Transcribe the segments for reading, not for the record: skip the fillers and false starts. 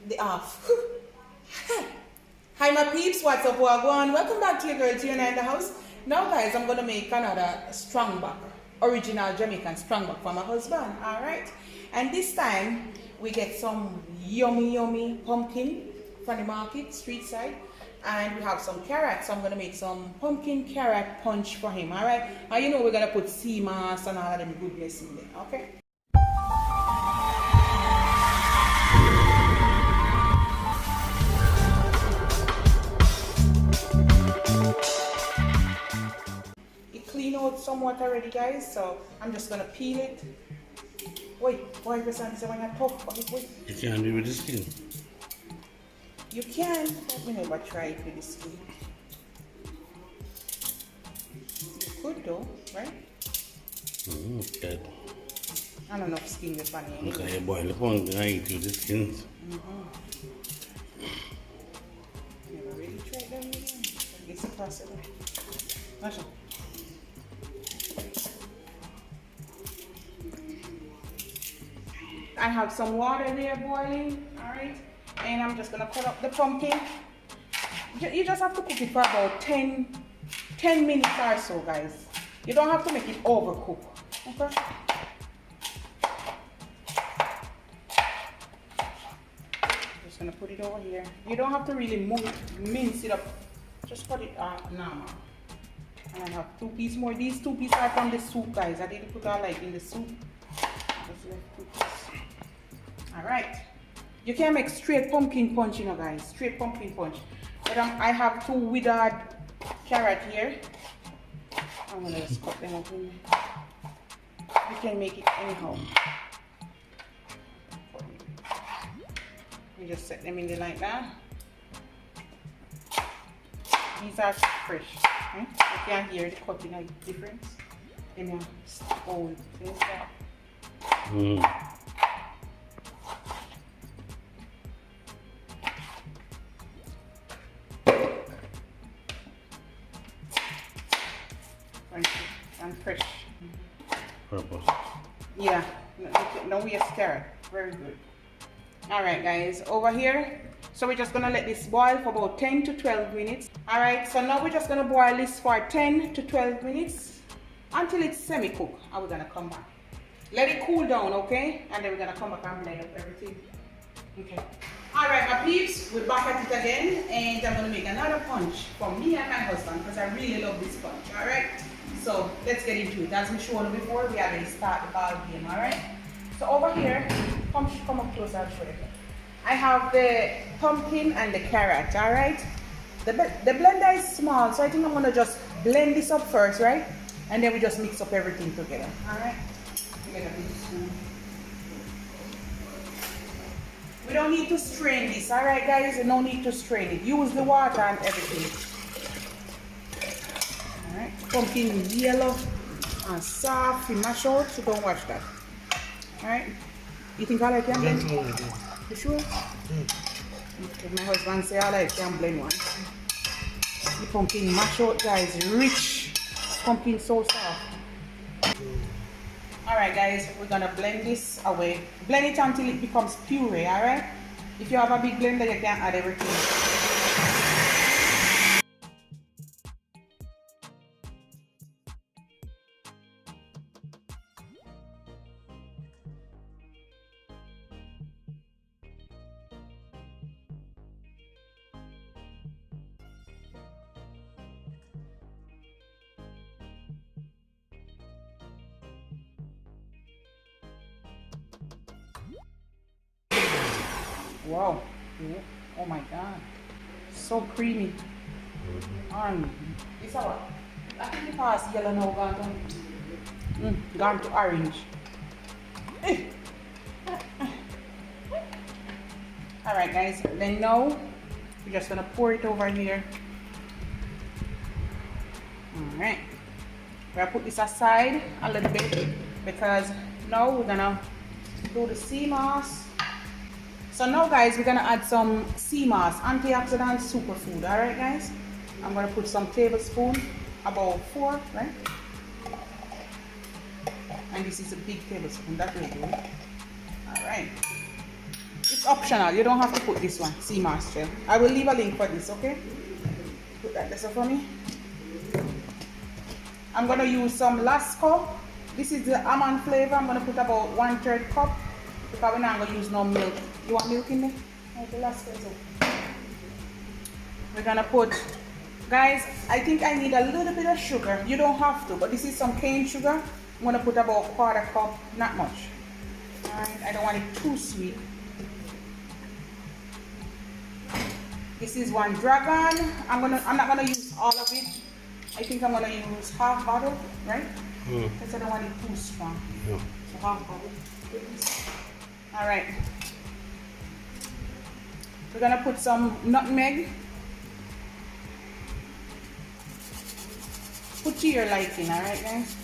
the off. Hi my peeps, what's up, wagwan? Welcome back to your girl Tiana in the house. Now guys, I'm gonna make another strongback, original Jamaican strongback for my husband, alright? And this time, we get some yummy pumpkin from the market, street side. And we have some carrots, so I'm gonna make some pumpkin carrot punch for him, alright? And you know we're gonna put sea moss and all of them goodness in there, okay? Clean out somewhat already, guys, so I'm just gonna peel it. Wait, why the sun is when I tough? Wait. You can't do it with the skin. You can, but we never try it with the skin. You could though, right? Good. I don't know if skin is funny anyway. Okay, boil the pumpkin and eat with the skins. Never really tried that again. It's possible. Masha. I have some water there boiling, alright? And I'm just gonna cut up the pumpkin. You just have to cook it for about 10 minutes or so, guys. You don't have to make it overcook, okay? Just gonna put it over here. You don't have to really mince it up. Just put it normal. And I have 2 pieces more. These 2 pieces are from the soup, guys. I didn't put all like in the soup. Just left 2 pieces. Alright. You can make straight pumpkin punch, you know, guys. Straight pumpkin punch. But I have 2 withered carrot here. I'm gonna just cut them up in there. You can make it anyhow. You just set them in the like that. These are fresh. Okay? You can hear the cutting a difference. Then you hold this up. And fresh. Purpose. Yeah, no waste carrot. Very good. Alright guys, over here. So we're just gonna let this boil for about 10 to 12 minutes. Alright, so now we're just gonna boil this for 10 to 12 minutes until it's semi-cooked. And we're gonna come back. Let it cool down, okay? And then we're gonna come back and blend up everything. Okay. Alright my peeps, we're back at it again, and I'm gonna make another punch for me and my husband because I really love this punch, alright? So let's get into it. As we showed before, we already start the ball game, alright? So over here, come up closer, I'll show you. I have the pumpkin and the carrot, alright? The blender is small, so I think I'm gonna just blend this up first, right? And then we just mix up everything together, alright? We don't need to strain this, alright guys? No need to strain it. Use the water and everything. Alright, pumpkin is yellow and soft, you mash out, so don't watch that. Alright, you think I like can blend? You sure? Okay, my husband say I like can blend one. The pumpkin mash out, guys, rich. Pumpkin so soft. Alright guys, we're gonna blend this away. Blend it until it becomes puree, alright? If you have a big blender, you can add everything. Wow. Oh my god. So creamy. It's what? I think it passed yellow now gone to orange. Alright guys, then now we're just gonna pour it over here. Alright. We're gonna put this aside a little bit because now we're gonna do the sea moss. So now guys, we're gonna add some sea moss, antioxidant superfood, alright guys? I'm gonna put some tablespoon, about 4, right? And this is a big tablespoon, that will do. Alright. It's It's optional. You don't have to put this one, sea moss gel. I will leave a link for this, okay? Put that there for me. I'm gonna use some Lasco. This is the almond flavor. I'm gonna put about 1/3 cup because we're not gonna use no milk. You want milk in there? The Lasco is okay. We're gonna put, guys, I think I need a little bit of sugar. You don't have to, but this is some cane sugar. I'm gonna put about 1/4 cup, not much. Alright, I don't want it too sweet. This is one dragon. I'm not gonna use all of it. I think I'm gonna use half bottle, right? Because I don't want it too strong. Yeah. So half bottle. Alright. We're gonna put some nutmeg. Put to your liking, alright guys?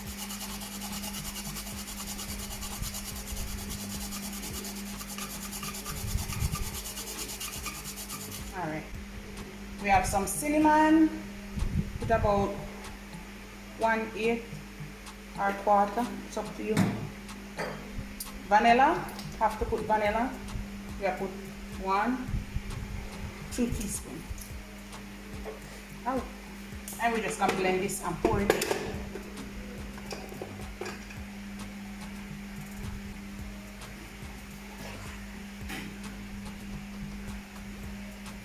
Alright. We have some cinnamon. Put about 1/8 or 1/4. It's up to you. Vanilla. Have to put vanilla. We have put 2 teaspoons. Oh. And we're just gonna blend this and pour it.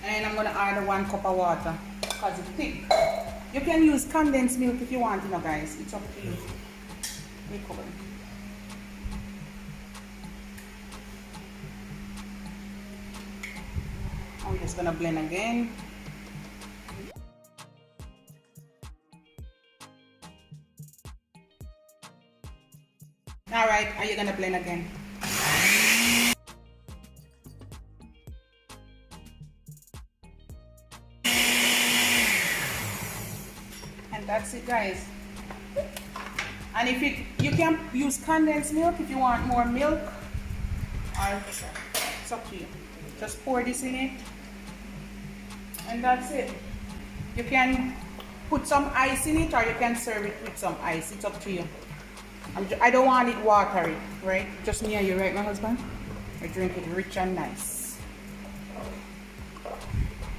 And I'm gonna add 1 cup of water because it's thick. You can use condensed milk if you want, you know, guys. It's up to you. Recover. And we're just gonna blend again. Alright, are you gonna blend again? And that's it, guys. And if you can use condensed milk if you want more milk, or it's up to you. Just pour this in it, and that's it. You can put some ice in it, or you can serve it with some ice. It's up to you. I don't want it watery, right? Just me and you, right, my husband? I drink it rich and nice.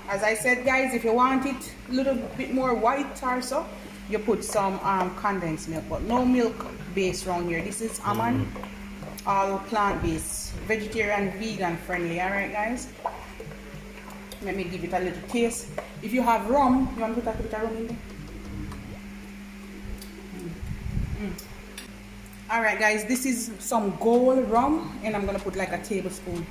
As I said, guys, if you want it a little bit more white or so, you put some condensed milk, but no milk base around here. This is almond, all plant-based, vegetarian, vegan friendly. All right, guys. Let me give it a little taste. If you have rum, you want to put a bit of rum in there? All right, guys, this is some gold rum, and I'm gonna put like a tablespoon.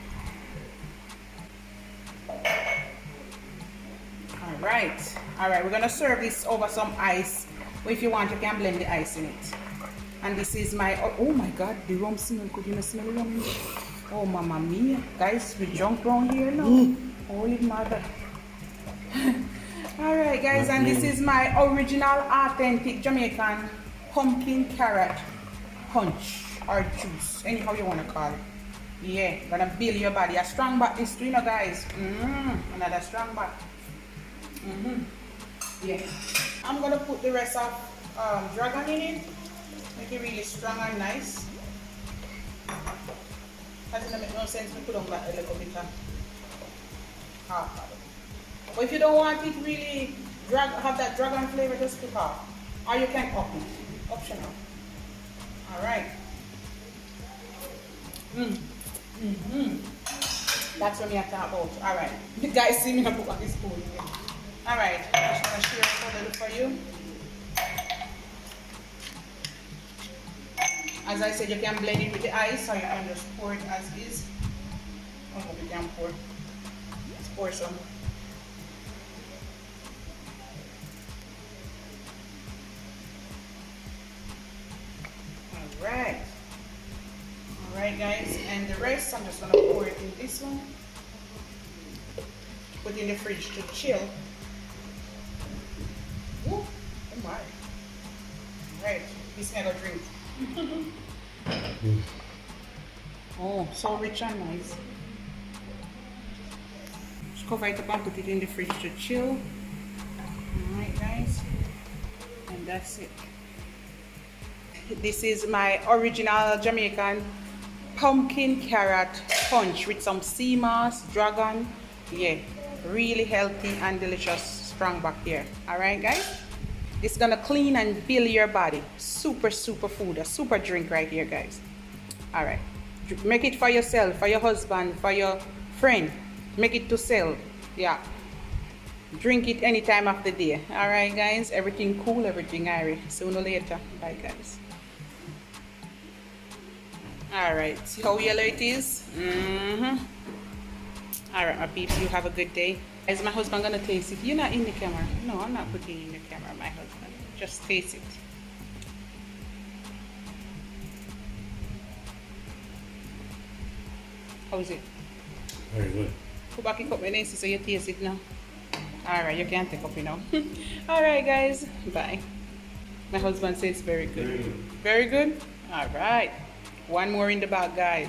All right, we're gonna serve this over some ice. Or if you want, you can blend the ice in it. And this is my, oh my God, the rum smell. Could you not smell the rum? Oh, mamma mia. Guys, we jump around here now. Holy mother. All right, guys, and this is my original, authentic Jamaican pumpkin carrot punch or juice, anyhow you want to call it. Yeah, gonna build your body. A strong back this too, you know, guys. Another strong back. Yeah. I'm gonna put the rest of dragon in it. Make it really strong and nice. That doesn't make no sense to put on that a little bit of half of it. But if you don't want it really have that dragon flavor, just put half. Or you can up it. Optional. Alright. That's what me I talk about. Alright. You guys see me I put on this spoon. Alright. I'm just gonna share it a little for you. As I said, you can blend it with the ice or you can just pour it as is. Oh, you can pour. Let's pour some. Alright guys, and the rest I'm just gonna pour it in this one. Put in the fridge to chill. Woo, oh my. Alright, this kind of drink. Oh, so rich and nice. Just cover it up and put it in the fridge to chill. Alright guys, and that's it. This is my original Jamaican pumpkin carrot punch with some sea moss, dragon. Yeah, really healthy and delicious strong bacteria. All right, guys. This is gonna clean and build your body. Super food, a super drink right here, guys. All right, make it for yourself, for your husband, for your friend. Make it to sell. Yeah, drink it any time of the day. All right, guys. Everything cool, everything airy. Sooner or later. Bye, guys. All right, see how yellow it is? All right, my peeps, you have a good day. Is my husband gonna taste it? You're not in the camera. No, I'm not putting in the camera, my husband. Just taste it. How is it? Very good. Go back and cup my name so you taste it now. All right, you can take up, you know. All right, guys. Bye. My husband says it's very good. Very good? All right. One more in the bag, guys.